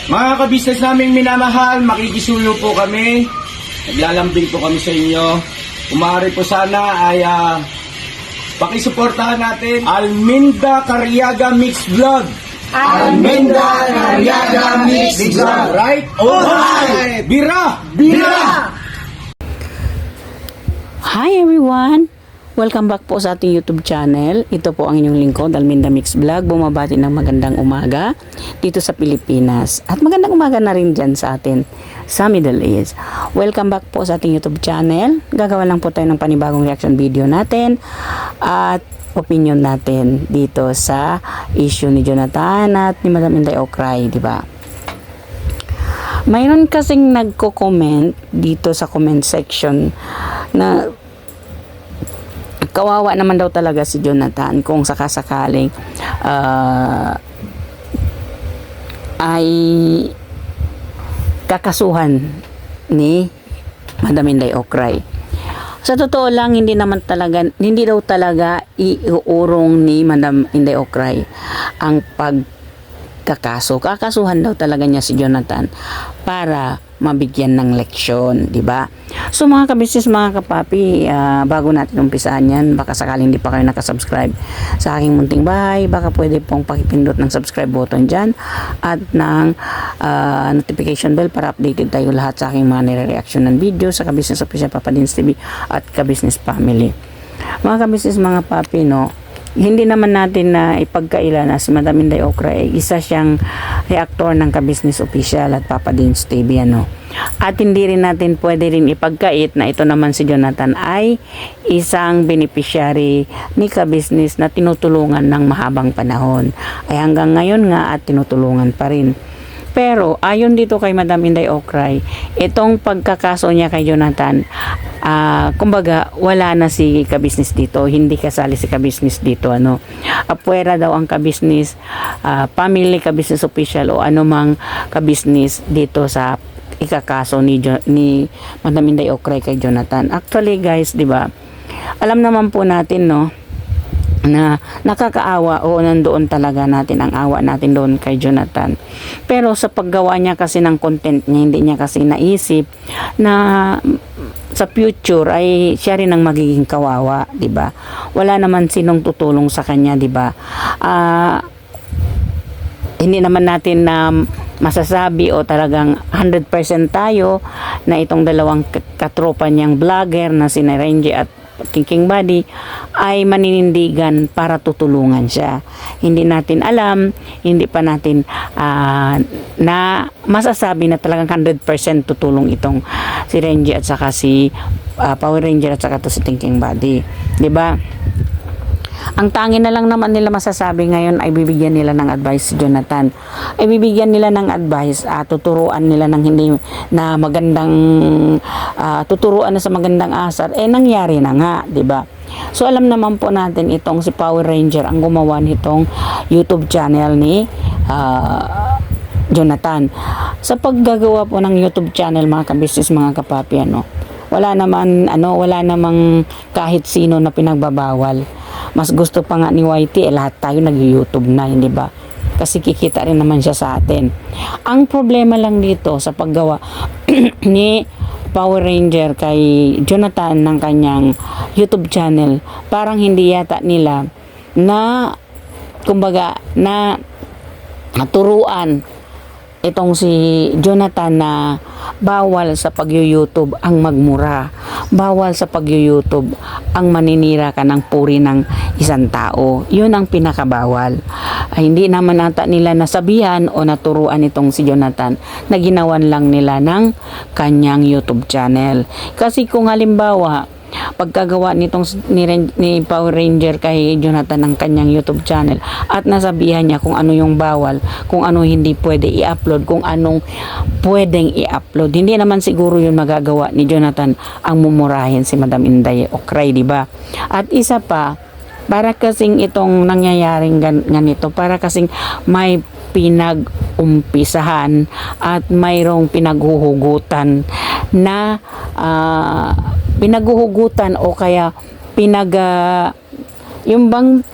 Mga kabisnes naming minamahal, makikisuyo po kami. Naglalambing po kami sa inyo. Kumari po sana ay pakisuportahan natin Alminda Cariaga Mix Vlog. Alminda Cariaga Mix Vlog. Right? Alright! Bira! Bira! Hi everyone! Welcome back po sa ating YouTube channel. Ito po ang inyong lingkod, Alminda Mix Vlog. Bumabati ng magandang umaga dito sa Pilipinas. At magandang umaga na rin dyan sa atin sa Middle East. Welcome back po sa ating YouTube channel. Gagawa lang po tayo ng panibagong reaction video natin at opinion natin dito sa issue ni Jonathan at ni Madam Inday Okray, di ba? Mayroon kasing nagko-comment dito sa comment section na kawawa naman daw talaga si Jonathan kung sakasakaling ay kakasuhan ni Madam Inday Okray. Sa totoo lang, hindi daw talaga iuurong ni Madam Inday Okray ang pagkakaso. Kakasuhan daw talaga niya si Jonathan para mabigyan ng leksyon, di ba? So mga kabisnes, mga kapapi, bago natin umpisaan yan, baka sakaling hindi pa kayo nakasubscribe sa aking munting bahay, baka pwede pong pakipindot ng subscribe button dyan at ng notification bell para updated tayo lahat sa aking mga nire-reaction ng video sa Kabisnes Official Papa Dins TV at Kabisnes Family. Mga kabisnes, mga papi, no, hindi naman natin na ipagkaila na si Madam Inday Okray ay isa siyang reactor ng Kabisnes Official at Papa Dins TV, ano. At hindi rin natin pwede rin ipagkait na ito naman si Jonathan ay isang beneficiary ni Kabisnes na tinutulungan ng mahabang panahon. Ay hanggang ngayon nga at tinutulungan pa rin. Pero ayon dito kay Madam Inday Okray, itong pagkakaso niya kay Jonathan, kumbaga wala na si Kabisnes dito, hindi kasali si Kabisnes dito, ano. Apwera daw ang Kabisnes, family Kabisnes Official o anumang Kabisnes dito sa ikakaso ni Madam Inday Okray kay Jonathan. Actually guys, di ba? Alam naman po natin, no, na nakakaawa o nandoon talaga natin ang awa natin doon kay Jonathan. Pero sa paggawa niya kasi ng content niya, hindi niya kasi naisip na sa future ay siya rin ang magiging kawawa, di ba? Wala naman sinong tutulong sa kanya, di ba? Hindi naman natin na masasabi o talagang 100% tayo na itong dalawang katropa niyang vlogger na si Renji at Thinking Buddy ay maninindigan para tutulungan siya. Hindi natin alam, hindi pa natin na masasabi na talagang 100% tutulong itong si Renji at saka si Power Ranger at saka to si Thinking Buddy, di ba? Ang tangi na lang naman nila masasabi ngayon ay bibigyan nila ng advice si Jonathan. Ay bibigyan nila ng advice, tuturuan nila ng hindi na magandang tuturuan na sa magandang asar. Nangyari na nga, 'di ba? So alam naman po natin itong si Power Ranger ang gumawa nitong YouTube channel ni Jonathan. Sa paggagawa po ng YouTube channel, mga kabisnes, mga kapapi, wala namang kahit sino na pinagbabawal. Mas gusto pa nga ni YT, lahat tayo nag-YouTube na, hindi ba? Kasi kikita rin naman siya sa atin. Ang problema lang dito sa paggawa ni Power Ranger kay Jonathan ng kanyang YouTube channel, parang hindi yata nila na, kumbaga, na naturuan itong si Jonathan na bawal sa pag-YouTube ang magmura. Bawal sa pag-YouTube ang maninira ka ng puri ng isang tao. Yun ang pinakabawal. Hindi naman ata nila nasabihan o naturuan itong si Jonathan na ginawan lang nila ng kanyang YouTube channel. Kasi kung halimbawa, pagkagawa nitong ni Power Ranger kay Jonathan ng kanyang YouTube channel at nasabihan niya kung ano yung bawal, kung ano hindi pwede i-upload, kung anong pwedeng i-upload, hindi naman siguro yun magagawa ni Jonathan ang mumurahin si Madam Inday Okray, di ba? At isa pa, para kasing itong nangyayaring ganito, para kasing may pinag-umpisahan at mayroong pinaghuhugutan na pinaghuhugutan o kaya yung bang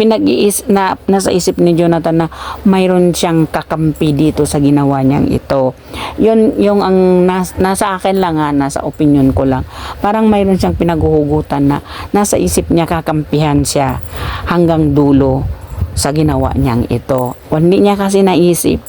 nasa isip ni Jonathan na mayroon siyang kakampi dito sa ginawa niyang ito. Yun yung ang nasa akin lang ha, nasa opinion ko lang. Parang mayroon siyang pinaguhugutan na nasa isip niya kakampihan siya hanggang dulo sa ginawa niyang ito. Hindi niya kasi naisip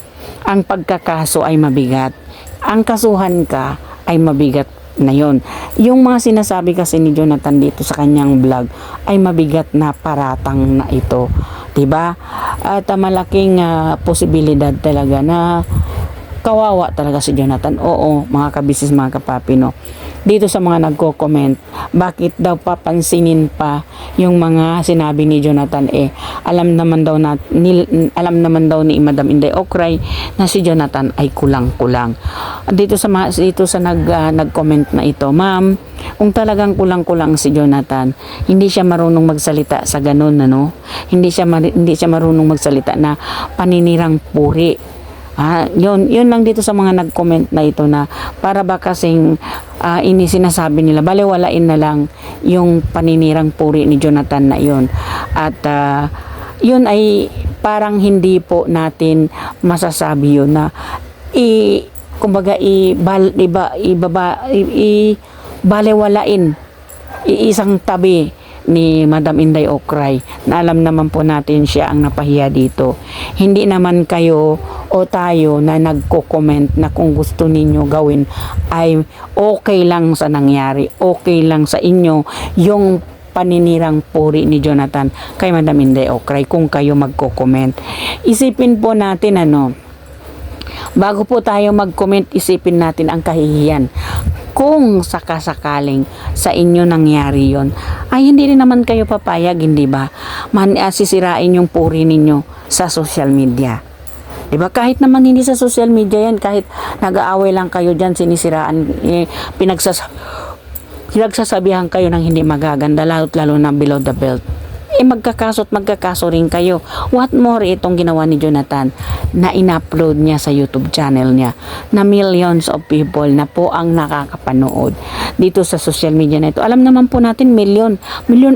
ang pagkakaso ay mabigat. Ang kasuhan ka ay mabigat na yon. Yung mga sinasabi kasi ni Jonathan dito sa kanyang vlog ay mabigat na paratang na ito, 'di ba? At malaking posibilidad talaga na kawawa talaga si Jonathan. Oo, mga kabisnes, mga kapapi, no. Dito sa mga nagko-comment, bakit daw papansinin pa yung mga sinabi ni Jonathan? Alam naman daw ni Madam Inday Okray na si Jonathan ay kulang-kulang. Dito sa nag-comment na ito, ma'am, kung talagang kulang-kulang si Jonathan, hindi siya marunong magsalita sa ganun, ano? Hindi siya marunong magsalita na paninirang puri. Yun lang dito sa mga nag-comment na ito, na para ba kasing sinasabi nila, baliwalain na lang yung paninirang puri ni Jonathan na yun. At yun ay parang hindi po natin masasabi yun na baliwalain, iisang tabi ni Madam Inday Okray, na alam naman po natin siya ang napahiya dito. Hindi naman kayo o tayo na nagko-comment na kung gusto ninyo gawin ay okay lang sa nangyari, okay lang sa inyo yung paninirang puri ni Jonathan kay Madam Inday Okray. Kung kayo magko-comment, isipin po natin, bago po tayo mag-comment, isipin natin ang kahihiyan. Kung sakasakaling sa inyo nangyari yon, ay hindi rin naman kayo papayag, hindi ba? Sisirain yung puri ninyo sa social media. Diba? Kahit naman hindi sa social media yan, kahit nag-aaway lang kayo dyan, sinisiraan, pinagsasabihan kayo ng hindi magaganda, lalo na below the belt. Magkakaso rin kayo. What more itong ginawa ni Jonathan na in-upload niya sa YouTube channel niya, na millions of people na po ang nakakapanood dito sa social media na ito. Alam naman po natin, milyon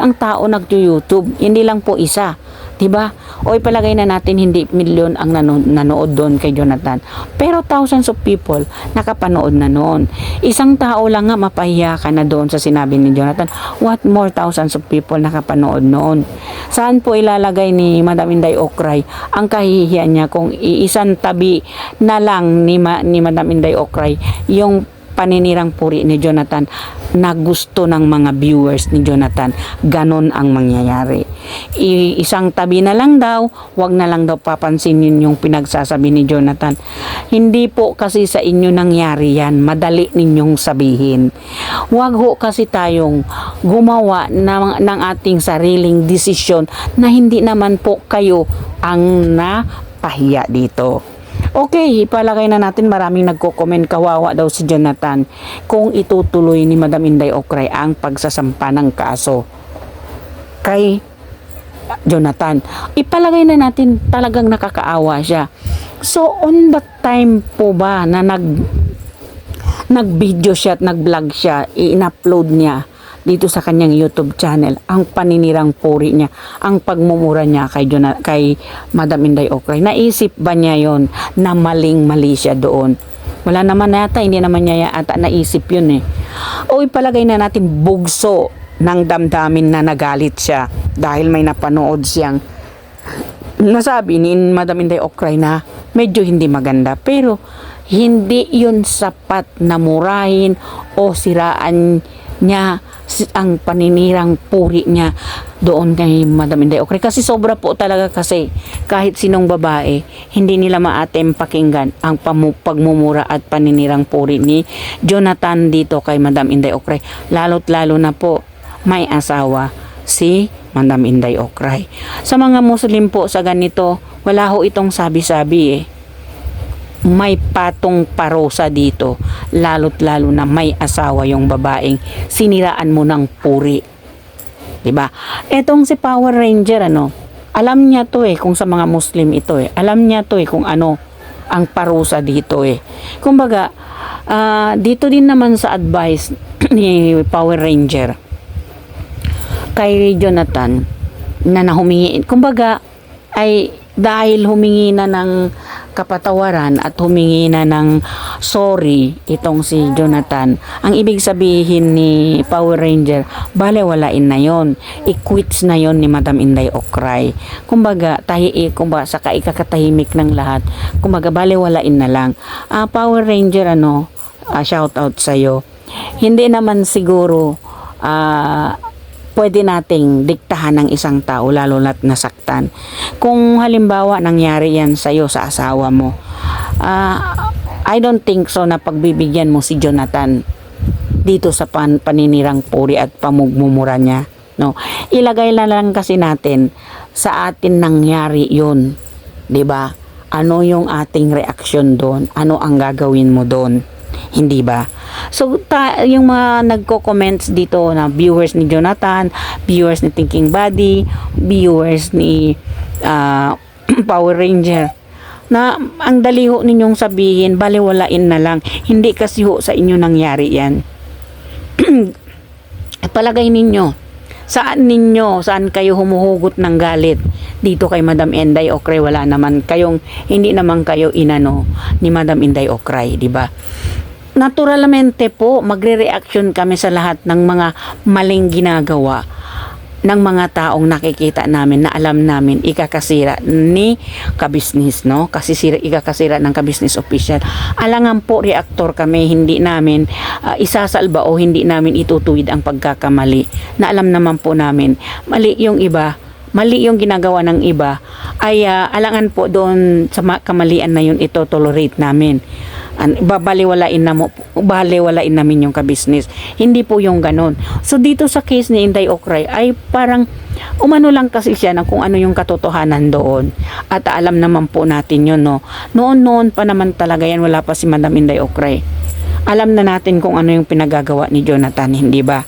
ang tao nag-YouTube, hindi lang po isa. Diba? O ipalagay na natin hindi milyon ang nanood doon kay Jonathan, pero thousands of people nakapanood na noon. Isang tao lang nga mapahiya ka na doon sa sinabi ni Jonathan. What more thousands of people nakapanood noon? Saan po ilalagay ni Madam Inday Okray ang kahihiyan niya kung iisang tabi na lang ni Madam Inday Okray yung paninirang puri ni Jonathan na gusto ng mga viewers ni Jonathan? Ganon ang mangyayari. Isang tabi na lang daw, wag na lang daw papansinin yung pinagsasabi ni Jonathan. Hindi po kasi sa inyo nangyari yan, madali ninyong sabihin. Wag ho kasi tayong gumawa ng ating sariling desisyon na hindi naman po kayo ang napahiya dito. Okay, ipalagay na natin, maraming nagko-comment, kawawa daw si Jonathan kung itutuloy ni Madam Inday Okray ang pagsasampa ng kaso kay Jonathan. Ipalagay na natin, talagang nakakaawa siya. So, on that time po ba na nag-video siya at nag-vlog siya, i-upload niya dito sa kanyang YouTube channel ang paninirang puri niya, ang pagmumura niya kay Madam Inday Okray? Naisip ba niya yon na maling-mali siya doon? Wala naman yata, hindi naman niya ata naisip yun O ipalagay na natin, bugso ng damdamin na nagalit siya dahil may napanood siyang nasabi ni Madam Inday Okray na medyo hindi maganda, pero hindi yun sapat na murahin o siraan niya ang paninirang puri niya doon kay Madam Inday Okray. Kasi sobra po talaga, kasi kahit sinong babae, hindi nila maatim pakinggan ang pagmumura at paninirang puri ni Jonathan dito kay Madam Inday Okray. Lalo't lalo na po may asawa si Madam Inday Okray. Sa mga Muslim po sa ganito, wala ho itong sabi-sabi May patong parusa dito, lalo't lalo na may asawa yung babaeng siniraan mo ng puri. 'Di ba? Etong si Power Ranger, alam niya to kung sa mga Muslim ito alam niya to kung ano ang parusa dito Kumbaga, dito din naman sa advice ni Power Ranger kay Jonathan, na humingi. Kumbaga, ay dahil humingi na ng kapatawaran at humingi na ng sorry itong si Jonathan, ang ibig sabihin ni Power Ranger, balewalain na yon, i-quits na yon ni Madam Inday Okray. Kumbaga, kumbaga sa ikakatahimik ng lahat, kumbaga balewalain na lang. Power Ranger, shout out sa'yo. Hindi naman siguro pwede nating diktahan ng isang tao lalo na't nasaktan. Kung halimbawa nangyari yan sa'yo, sa asawa mo, I don't think so na pagbibigyan mo si Jonathan dito sa paninirang puri at pamugmumura niya. No? Ilagay na lang kasi natin sa atin nangyari yun. 'Di ba? Ano yung ating reaksyon doon? Ano ang gagawin mo doon? Hindi ba? So, yung mga nagko-comments dito na viewers ni Jonathan, viewers ni Thinking Buddy, viewers ni Power Ranger, na ang dali ho ninyong sabihin, baliwalain na lang. Hindi kasi ho sa inyo nangyari yan. Palagay ninyo, saan kayo humuhugot ng galit? Dito kay Madam Inday Okray, hindi naman kayo inano ni Madam Inday Okray, di ba? Naturalmente po, magre-reaction kami sa lahat ng mga maling ginagawa ng mga taong nakikita namin na alam namin ikakasira ni kabisnes, no? Kasi ikakasira ng kabisnes official. Alangan po, reactor kami, hindi namin isasalba o hindi namin itutuwid ang pagkakamali. Na alam naman po namin, mali yung iba, mali yung ginagawa ng iba, ay alangan po doon sa kamalian na yun, ito tolerate namin. Baliwalain namin yung kabisnes. Hindi po yung ganon. So dito sa case ni Inday Okray ay parang umano lang kasi siya na kung ano yung katotohanan doon. At alam naman po natin yun, no? Noon pa naman talaga yan, wala pa si Madam Inday Okray. Alam na natin kung ano yung pinagagawa ni Jonathan, hindi ba?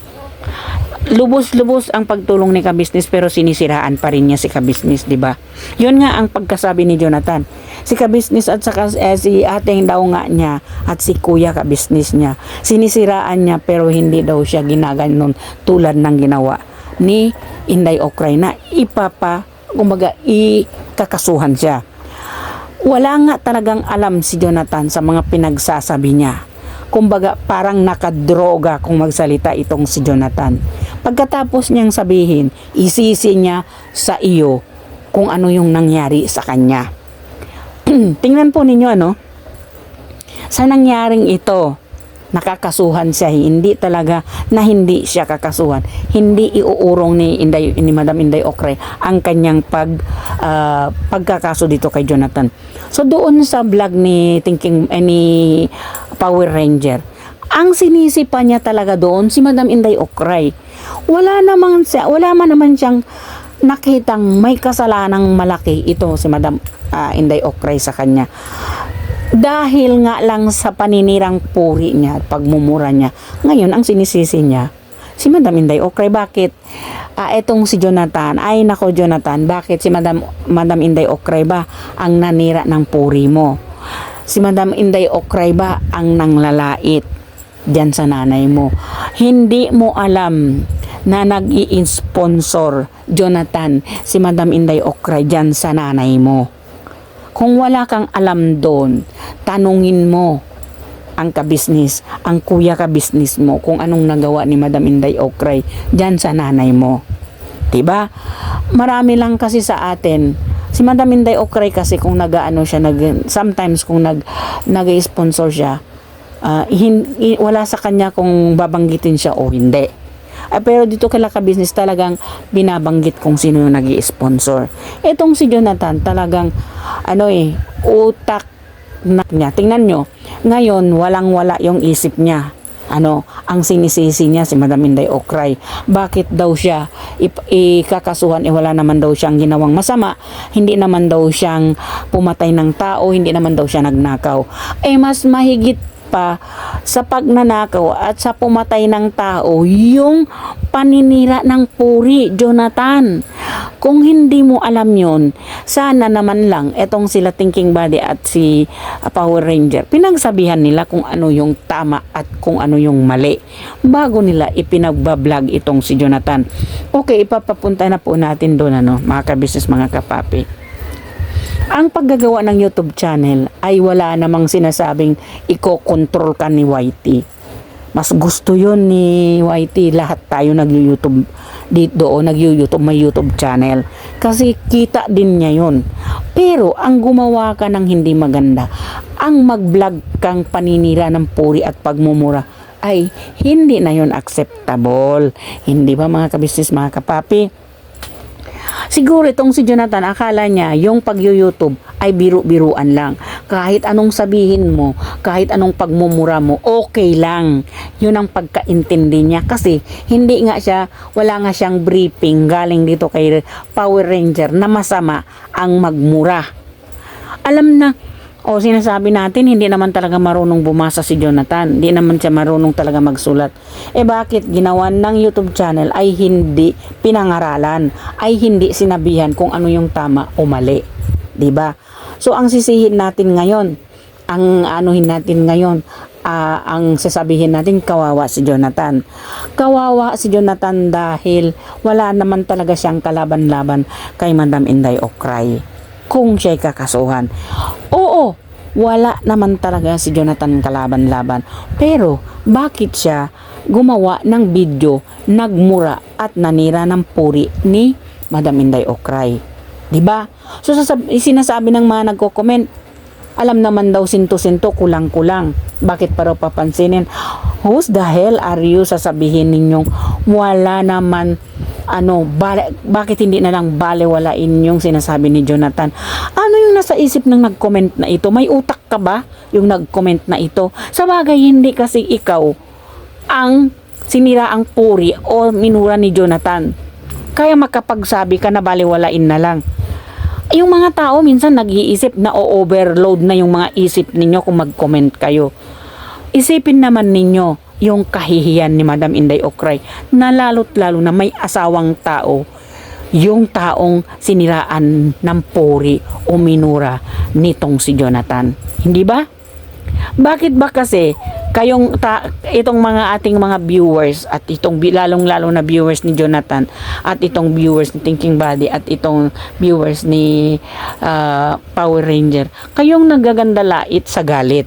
Lubos-lubos ang pagtulong ni kabisnes pero sinisiraan pa rin niya si kabisnes, di ba? Yun nga ang pagkasabi ni Jonathan. Si kabisnes at saka si ating daw nga niya at si kuya kabisnes niya, sinisiraan niya pero hindi daw siya ginaganon tulad ng ginawa ni Inday Okray na kumbaga ikakasuhan siya. Wala nga talagang alam si Jonathan sa mga pinagsasabi niya. Kumbaga parang nakadroga kung magsalita itong si Jonathan. Pagkatapos niyang sabihin, isisi niya sa iyo kung ano yung nangyari sa kanya. Tingnan po ninyo, sa nangyaring ito, nakakasuhan siya, hindi siya kakasuhan. Hindi iuurong ni Madam Inday Okray ang kanyang pagkakaso dito kay Jonathan. So doon sa vlog ni Power Ranger, ang sinisipa niya talaga doon si Madam Inday Okray. Wala man naman siyang nakitang may kasalanang malaki ito si Madam Inday Okray sa kanya. Dahil nga lang sa paninirang puri niya at pagmumura niya, ngayon ang sinisisi niya si Madam Inday Okray. Bakit? Etong si Jonathan, ay nako Jonathan, bakit si Madam Inday Okray ba ang nanira ng puri mo? Si Madam Inday Okray ba ang nanglalait diyan sa nanay mo? Hindi mo alam na nag-i-sponsor Jonathan si Madam Inday Okray diyan sa nanay mo. Kung wala kang alam doon, tanungin mo ang kabisnes, ang kuya kabisnes mo kung anong nagawa ni Madam Inday Okray diyan sa nanay mo. 'Di ba? Marami lang kasi sa atin. Si Madam Inday Okray kasi kung sometimes kung nag-sponsor siya, wala sa kanya kung babanggitin siya o hindi. Pero dito kay kabisnes talagang binabanggit kung sino yung nag-i-sponsor. Etong si Jonathan talagang utak niya. Tingnan nyo, ngayon walang-wala yung isip niya. Ang sinisisi niya si Madam Inday Okray. Bakit daw siya ikakasuhan? Wala naman daw siyang ginawang masama. Hindi naman daw siyang pumatay ng tao. Hindi naman daw siya nagnakaw. Mas mahigit pa sa pagnanakaw at sa pumatay ng tao yung paninira ng puri, Jonathan. Kung hindi mo alam yun, sana naman lang etong sila Thinking Body at si Power Ranger, pinagsabihan nila kung ano yung tama at kung ano yung mali bago nila ipinagbablog itong si Jonathan. Okay, ipapapunta na po natin doon, mga kabisnes, mga kapapi. Ang paggagawa ng YouTube channel ay wala namang sinasabing iko-control ka ni YT. Mas gusto yun ni YT, lahat tayo nag-YouTube dito, nag-YouTube, may YouTube channel. Kasi kita din niya yun. Pero ang gumawa ka ng hindi maganda, ang mag-vlog kang paninira ng puri at pagmumura, ay hindi na yun acceptable. Hindi ba, mga kabisnes, mga kapapi? Siguro itong si Jonathan, akala niya yung pag-YouTube ay biru-biruan lang. Kahit anong sabihin mo, kahit anong pagmumura mo, okay lang. Yun ang pagkaintindi niya. Kasi hindi nga siya, wala nga siyang briefing galing dito kay Power Ranger na masama ang magmura. Alam na, sinasabi natin, hindi naman talaga marunong bumasa si Jonathan. Hindi naman siya marunong talaga magsulat. Bakit ginawan ng YouTube channel ay hindi pinangaralan, ay hindi sinabihan kung ano yung tama o mali? 'Di ba? So, ang sisihin natin ngayon, ang sasabihin natin, kawawa si Jonathan. Kawawa si Jonathan dahil wala naman talaga siyang kalaban-laban kay Madam Inday Ocray. Kung siya'y kakasuhan. Oo, wala naman talaga si Jonathan kalaban-laban. Pero, bakit siya gumawa ng video, nagmura at nanira ng puri ni Madam Inday Ocray? Diba? So, sinasabi ng mga nagko-comment, alam naman daw sinto-sinto, kulang-kulang. Bakit pa raw papansinin? Who's the hell are you? Sasabihin ninyong wala naman bakit hindi na lang balewalain yung sinasabi ni Jonathan? Ano yung nasa isip ng nag-comment na ito? May utak ka ba yung nag-comment na ito? Sa bagay, hindi kasi ikaw ang sinira ang puri o minura ni Jonathan. Kaya makapagsabi ka na balewalain na lang. Yung mga tao minsan nag-iisip na o-overload na yung mga isip ninyo kung mag-comment kayo. Isipin naman ninyo yung kahihiyan ni Madam Inday Ocray na lalo't lalo na may asawang tao, yung taong siniraan ng puri o minura nitong si Jonathan. Hindi ba? Bakit ba kasi itong mga ating mga viewers at itong lalong-lalo na viewers ni Jonathan at itong viewers ni Thinking Body at itong viewers ni Power Ranger, kayong nagaganda lait sa galit?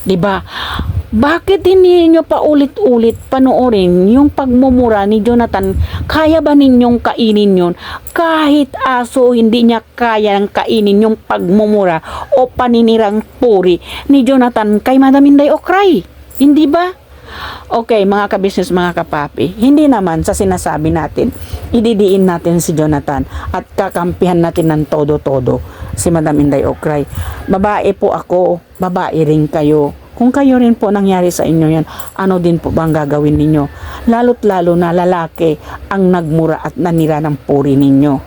'Di ba? Bakit hindi nyo pa ulit-ulit panoorin yung pagmumura ni Jonathan? Kaya ba ninyong kainin yun? Kahit aso, hindi niya kayang kainin yung pagmumura o paninirang puri ni Jonathan kay Madam Inday Ocray. Hindi ba? Okay, mga kabisnes, mga kapapi, hindi naman sa sinasabi natin, ididiin natin si Jonathan at kakampihan natin ng todo-todo si Madam Inday Ocray. Babae po ako, babae rin kayo. Kung kayo rin po nangyari sa inyo yan, ano din po bang gagawin ninyo? Lalo't lalo na lalaki ang nagmura at nanira ng puri ninyo.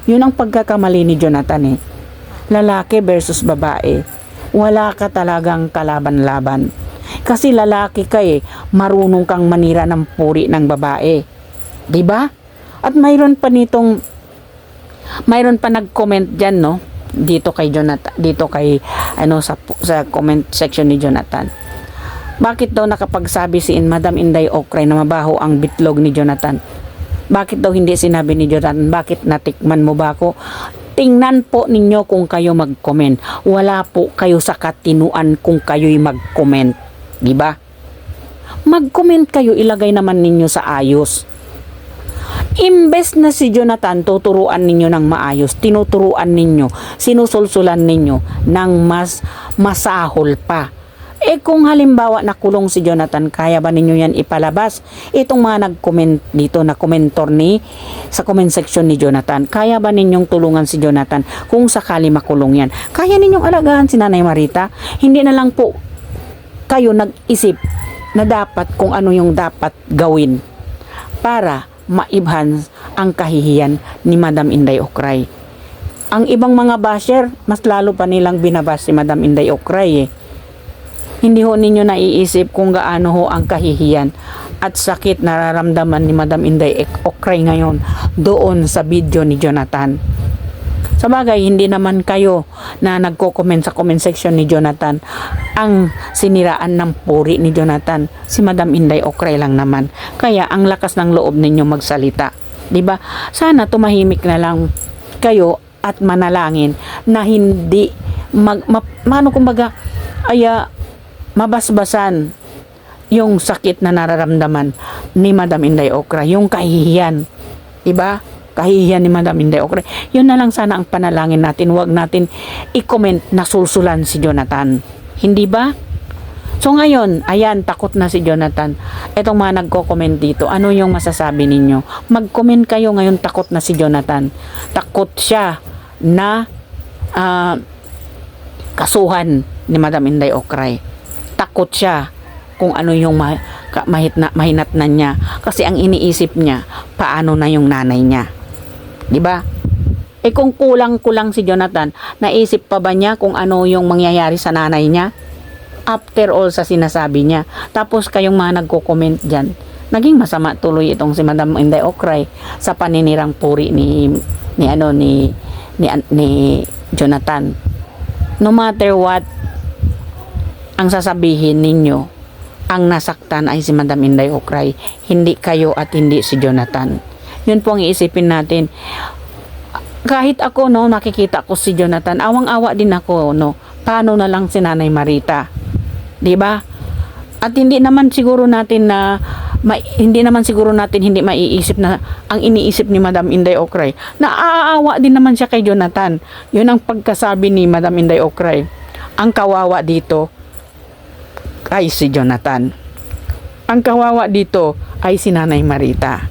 Yun ang pagkakamali ni Jonathan eh. Lalaki versus babae. Wala ka talagang kalaban-laban. Kasi lalaki ka eh, marunong kang manira ng puri ng babae. 'Di ba? At mayroon pa nag-comment diyan, no? Dito kay Jonathan, sa comment section ni Jonathan. Bakit daw nakapagsabi si Madam Inday Ocray na mabaho ang bitlog ni Jonathan? Bakit daw hindi sinabi ni Jonathan? Bakit natikman mo ba ako? Tingnan po ninyo kung kayo mag-comment. Wala po kayo sa katinuan kung kayo'y mag-comment. Di ba? Mag-comment kayo, ilagay naman ninyo sa ayos. Imbes na si Jonathan tuturuan ninyo ng maayos, tinuturuan ninyo, sinusulsulan ninyo ng mas masahol pa. Kung halimbawa nakulong si Jonathan, kaya ba ninyo yan ipalabas? Itong mga nag-comment dito na komentor sa comment section ni Jonathan, kaya ba ninyong tulungan si Jonathan kung sakali makulong yan? Kaya ninyong alagaan si Nanay Marita? Hindi na lang po kayo nag-isip na dapat kung ano yung dapat gawin para maibhan ang kahihiyan ni Madam Inday Ocray. Ang ibang mga basher, mas lalo pa nilang binabas si Madam Inday Ocray eh. Hindi ho ninyo naiisip kung gaano ho ang kahihiyan at sakit nararamdaman ni Madam Inday Okray ngayon doon sa video ni Jonathan. Sa bagay, hindi naman kayo na nagko-comment sa comment section ni Jonathan ang siniraan ng puri ni Jonathan. Si Madam Inday Okray lang naman. Kaya ang lakas ng loob ninyo magsalita. 'Di ba? Sana tumahimik na lang kayo at manalangin na hindi mabasbasan yung sakit na nararamdaman ni Madam Inday Okray, yung kahihiyan. 'Di ba? Kahihiyan ni Madam Inday Okray. Yun na lang sana ang panalangin natin. Huwag natin i-comment na sulsulan si Jonathan. Hindi ba? So ngayon, ayan, takot na si Jonathan. Etong mga nagko-comment dito, ano yung masasabi ninyo? Mag-comment kayo ngayon, takot na si Jonathan. Takot siya na kasuhan ni Madam Inday Okray. Takot siya kung ano yung mahinatnan niya. Kasi ang iniisip niya, paano na yung nanay niya. 'Di ba? Kung kulang-kulang si Jonathan, naisip pa ba niya kung ano yung mangyayari sa nanay niya? After all sa sinasabi niya. Tapos kayong mga nagko-comment diyan, naging masama tuloy itong si Madam Inday Okray sa paninirang puri ni Jonathan. No matter what ang sasabihin ninyo, ang nasaktan ay si Madam Inday Okray, hindi kayo at hindi si Jonathan. Yun po ang iisipin natin. Kahit ako, no, nakikita ko si Jonathan, awang-awa din ako, no. Paano na lang si Nanay Marita? 'Di ba? At hindi naman siguro natin hindi maiisip na ang iniisip ni Madam Inday Okray. Naaawa din naman siya kay Jonathan. Yun ang pagkasabi ni Madam Inday Okray. Ang kawawa dito ay si Jonathan. Ang kawawa dito ay si Nanay Marita.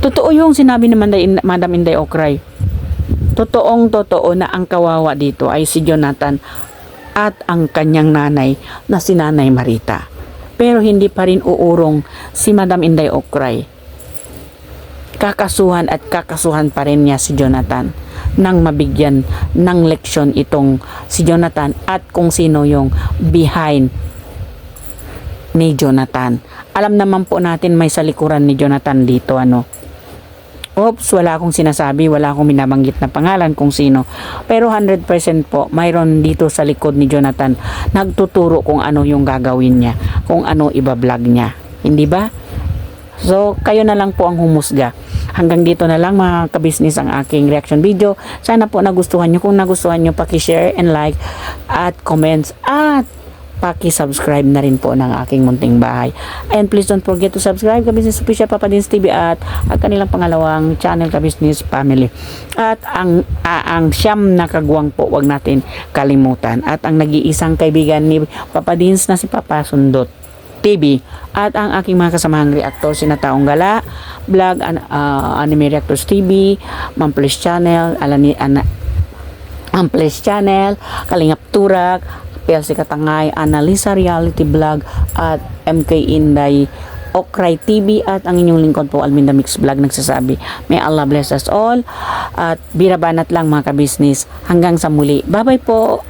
Totoo yung sinabi ni Madam Inday Okray. Totoo na ang kawawa dito ay si Jonathan at ang kanyang nanay na si Nanay Marita. Pero hindi pa rin uurong si Madam Inday Okray. Kakasuhan pa rin niya si Jonathan nang mabigyan ng leksyon itong si Jonathan at kung sino yung behind ni Jonathan. Alam naman po natin may salikuran ni Jonathan dito, Oops, wala akong sinasabi, wala akong binabanggit na pangalan kung sino. Pero 100% po, mayroon dito sa likod ni Jonathan nagtuturo kung ano yung gagawin niya, kung ano iba-vlog niya. Hindi ba? So, kayo na lang po ang humusga. Hanggang dito na lang mga kabisnes ang aking reaction video. Sana po nagustuhan nyo. Kung nagustuhan nyo, paki-share and like at comments at paki-subscribe na rin po ng aking munting bahay. And please don't forget to subscribe Kabisnes Official Papa Dins TV at ang kanilang pangalawang channel Kabisnes Family. At ang siyam na kagwang po, wag natin kalimutan. At ang nag-iisang kaibigan ni Papa Dins na si Papa Sundot TV. At ang aking mga kasamahang reactor, sina Taong Gala Vlog, Anime Reactors TV, Mamplis Channel, Amplis Channel, Kalingap Turak, PLC Katangay, Analisa Reality Vlog at MK Inday Okray TV at ang inyong lingkod po Alminda Mix Vlog nagsasabi, may Allah bless us all at birabanat lang mga kabisnes, hanggang sa muli, bye bye po.